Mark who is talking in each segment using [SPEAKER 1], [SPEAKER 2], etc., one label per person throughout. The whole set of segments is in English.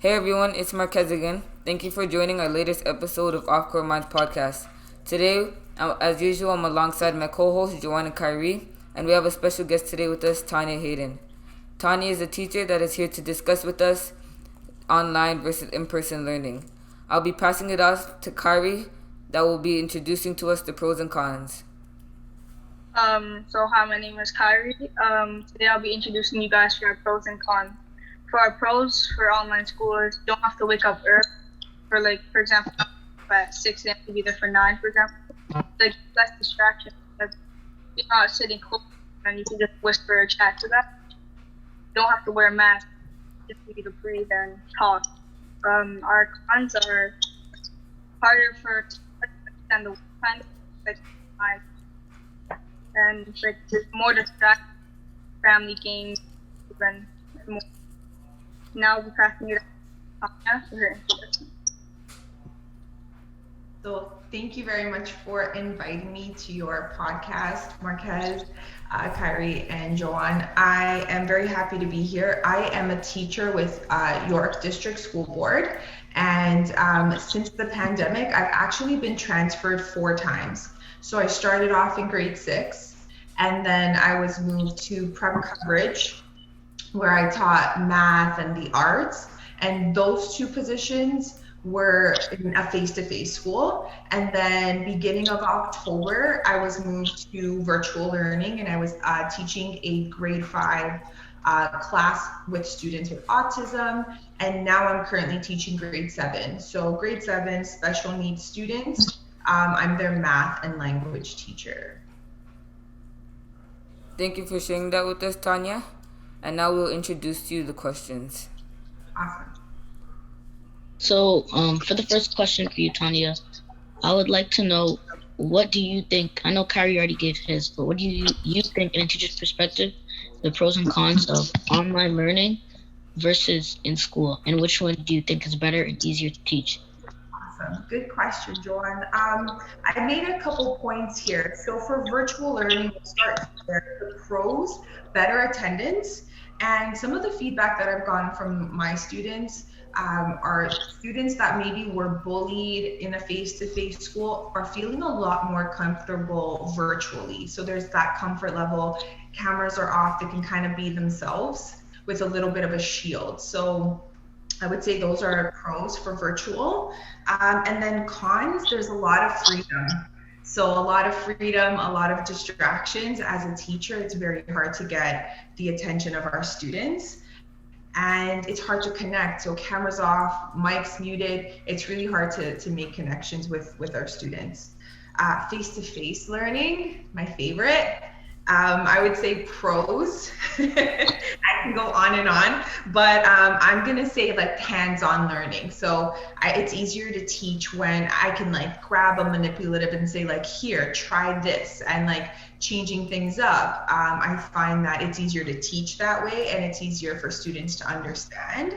[SPEAKER 1] Hey everyone, it's Marquez again. Thank you for joining our latest episode of Off Core Minds podcast. Today, as usual, I'm alongside my co-host Joanne and Kyrie, and we have a special guest today with us, Tanya Hayden. Tanya is a teacher that is here to discuss with us online versus in-person learning. I'll be passing it off to Kyrie, that will be introducing to us the pros and cons.
[SPEAKER 2] So hi, my name is Kyrie. Today I'll be introducing you guys to our pros and cons. For our pros for online school is you don't have to wake up early for example, at 6 a.m. to be there for 9, for example. Like less distraction because you're not sitting close and you can just whisper or chat to that. You don't have to wear a mask just for you to breathe and talk. Our cons are harder for understand the kind of time and like there's more distraction, family games, and more. Now we're passing it on to Tanya for her introduction.
[SPEAKER 3] So thank you very much for inviting me to your podcast, Marquez, Kyrie, and Joanne. I am very happy to be here. I am a teacher with York District School Board, and since the pandemic, I've actually been transferred 4 times. So I started off in grade 6, and then I was moved to prep coverage, where I taught math and the arts, and those 2 positions were in a face-to-face school. And then beginning of October, I was moved to virtual learning, and I was teaching a grade 5 class with students with autism, and now I'm currently teaching grade 7. So grade 7 special needs students, I'm their math and language teacher.
[SPEAKER 1] Thank you for sharing that with us, Tanya. And now we'll introduce to you the questions.
[SPEAKER 3] Awesome.
[SPEAKER 4] So, for the first question for you, Tanya, I would like to know, what do you think, I know Kyrie already gave his, but what do you think in a teacher's perspective, the pros and cons of online learning versus in school, and which one do you think is better and easier to teach?
[SPEAKER 3] Awesome. Good question, Joanne. I made a couple points here. So for virtual learning, we'll start there. The pros, better attendance. And some of the feedback that I've gotten from my students are students that maybe were bullied in a face-to-face school are feeling a lot more comfortable virtually. So there's that comfort level. Cameras are off. They can kind of be themselves with a little bit of a shield. So I would say those are pros for virtual. And then cons, there's a lot of freedom. So a lot of freedom, a lot of distractions. As a teacher, it's very hard to get the attention of our students. And it's hard to connect. So cameras off, mics muted. It's really hard to make connections with our students. Face-to-face learning, my favorite. I would say pros. I can go on and on, but I'm gonna say like hands-on learning. So it's easier to teach when I can like grab a manipulative and say like, here, try this, and like changing things up. I find that it's easier to teach that way, and it's easier for students to understand.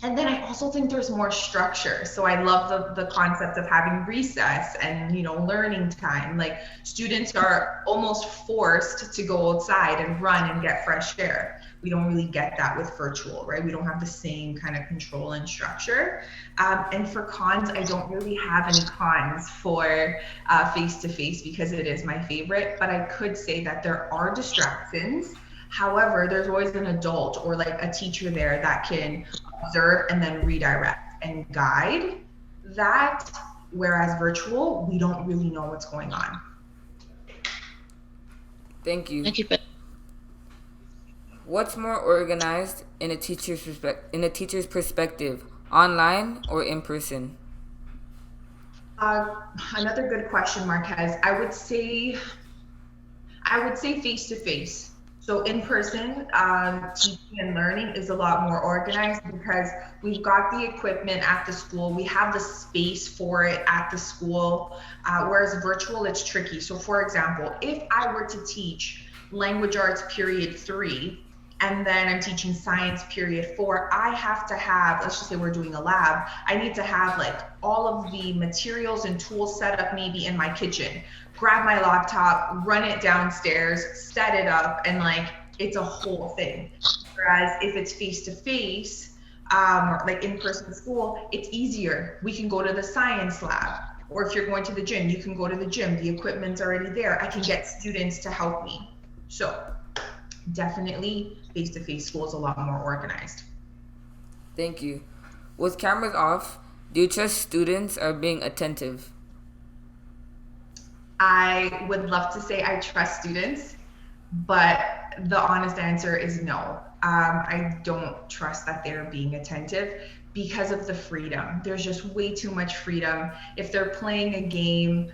[SPEAKER 3] And then I also think there's more structure. So I love the concept of having recess and, learning time. Like students are almost forced to go outside and run and get fresh air. We don't really get that with virtual, right? We don't have the same kind of control and structure. And for cons, I don't really have any cons for face-to-face because it is my favorite, but I could say that there are distractions. However, there's always an adult or like a teacher there that can observe and then redirect and guide that, whereas virtual, we don't really know what's going on.
[SPEAKER 1] Thank you.
[SPEAKER 4] Thank you.
[SPEAKER 1] What's more organized in a teacher's perspective, online or in person?
[SPEAKER 3] Another good question, Marquez. I would say face to face. So in person, teaching and learning is a lot more organized because we've got the equipment at the school, we have the space for it at the school, whereas virtual, it's tricky. So for example, if I were to teach language arts period 3, and then I'm teaching science period 4, I have to have, let's just say we're doing a lab, I need to have like all of the materials and tools set up maybe in my kitchen. Grab my laptop, run it downstairs, set it up, and like it's a whole thing. Whereas if it's face to face, or like in-person school, it's easier. We can go to the science lab, or if you're going to the gym, you can go to the gym. The equipment's already there. I can get students to help me. So definitely face-to-face school is a lot more organized.
[SPEAKER 1] Thank you. With cameras off, do you trust students are being attentive?
[SPEAKER 3] I would love to say I trust students, but the honest answer is no. I don't trust that they're being attentive because of the freedom. There's just way too much freedom. If they're playing a game,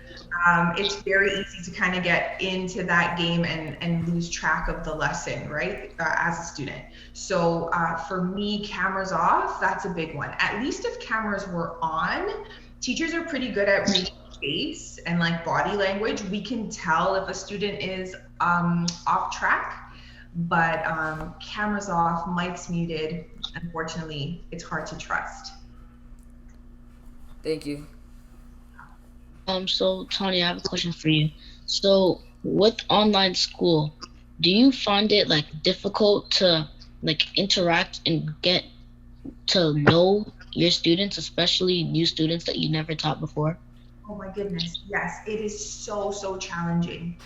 [SPEAKER 3] it's very easy to kind of get into that game and lose track of the lesson, right, as a student. So for me, cameras off, that's a big one. At least if cameras were on, teachers are pretty good at reading face and like body language. We can tell if a student is off track. But cameras off, mics muted, unfortunately, it's hard to trust.
[SPEAKER 1] Thank you.
[SPEAKER 4] So Tony, I have a question for you. So with online school, do you find it like difficult to like interact and get to know your students, especially new students that you never taught before?
[SPEAKER 3] Oh my goodness, yes, it is so challenging.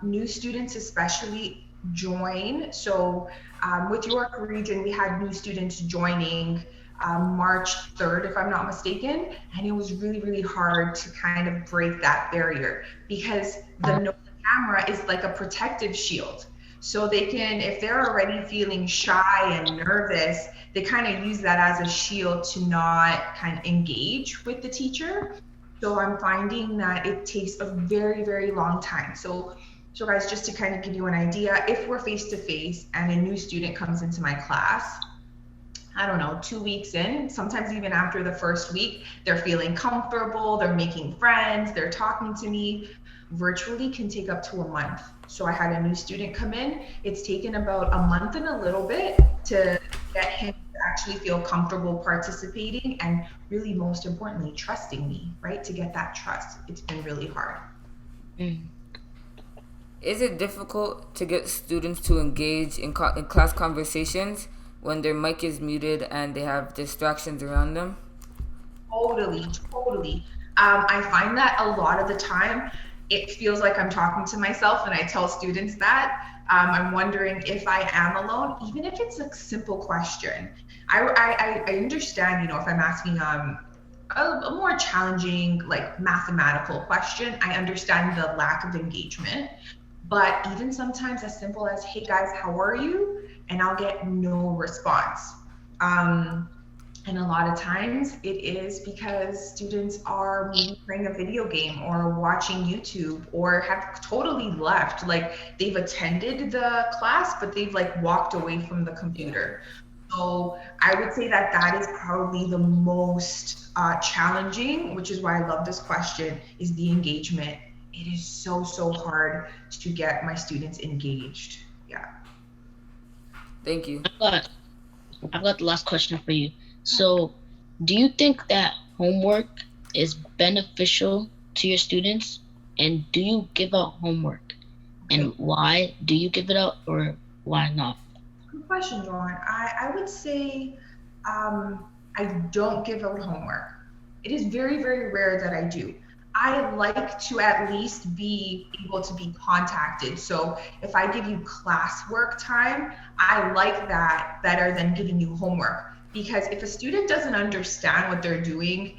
[SPEAKER 3] New students especially join. So with York Region, we had new students joining March 3rd, if I'm not mistaken, and it was really hard to kind of break that barrier because the camera is like a protective shield. So they can, if they're already feeling shy and nervous, they kind of use that as a shield to not kind of engage with the teacher. So I'm finding that it takes a very long time. So guys, just to kind of give you an idea, if we're face-to-face and a new student comes into my class, I don't know, 2 weeks in, sometimes even after the first week, they're feeling comfortable, they're making friends, they're talking to me. Virtually can take up to a month. So I had a new student come in. It's taken about a month and a little bit to get him to actually feel comfortable participating and really, most importantly, trusting me, right? To get that trust. It's been really hard.
[SPEAKER 1] Is it difficult to get students to engage in class conversations when their mic is muted and they have distractions around them?
[SPEAKER 3] Totally. I find that a lot of the time it feels like I'm talking to myself, and I tell students that. I'm wondering if I am alone, even if it's a simple question. I understand, if I'm asking a more challenging, like mathematical question, I understand the lack of engagement. But even sometimes as simple as, hey guys, how are you? And I'll get no response. And a lot of times it is because students are maybe playing a video game or watching YouTube or have totally left. Like they've attended the class, but they've like walked away from the computer. So I would say that is probably the most challenging, which is why I love this question, is the engagement. It is so hard to get my students engaged. Yeah.
[SPEAKER 1] Thank you.
[SPEAKER 4] I've got the last question for you. So, do you think that homework is beneficial to your students? And do you give out homework? And why do you give it out, or why not?
[SPEAKER 3] Good question, John. I would say I don't give out homework. It is very rare that I do. I like to at least be able to be contacted. So if I give you classwork time, I like that better than giving you homework. Because if a student doesn't understand what they're doing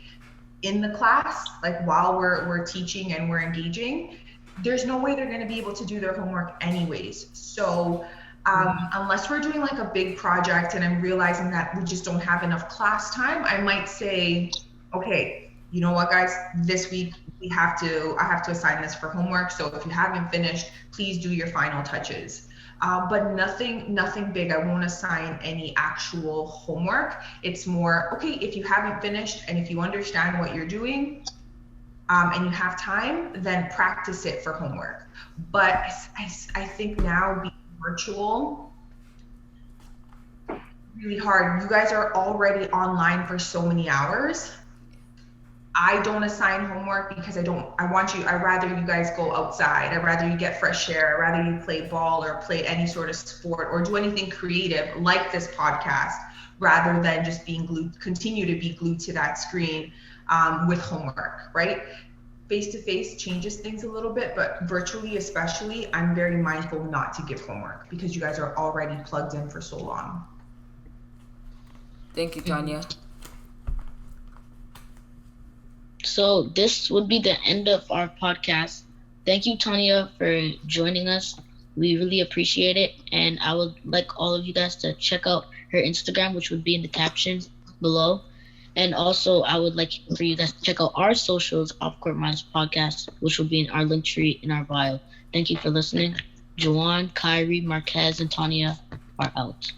[SPEAKER 3] in the class, like while we're teaching and we're engaging, there's no way they're going to be able to do their homework anyways. So unless we're doing like a big project and I'm realizing that we just don't have enough class time, I might say, okay, you know what, guys, this week I have to assign this for homework. So if you haven't finished, please do your final touches. But nothing big. I won't assign any actual homework. It's more, okay, if you haven't finished and if you understand what you're doing and you have time, then practice it for homework. But I think now being virtual, really hard. You guys are already online for so many hours. I don't assign homework because I rather you guys go outside. I'd rather you get fresh air. I'd rather you play ball or play any sort of sport or do anything creative like this podcast, rather than just continue to be glued to that screen with homework, right? Face-to-face changes things a little bit, but virtually especially, I'm very mindful not to give homework because you guys are already plugged in for so long.
[SPEAKER 1] Thank you, Tanya.
[SPEAKER 4] So this would be the end of our podcast. Thank you, Tanya, for joining us. We really appreciate it. And I would like all of you guys to check out her Instagram, which would be in the caption below. And also, I would like for you guys to check out our socials, Off Court Minds Podcast, which will be in our link tree in our bio. Thank you for listening. Juwan, Kyrie, Marquez, and Tanya are out.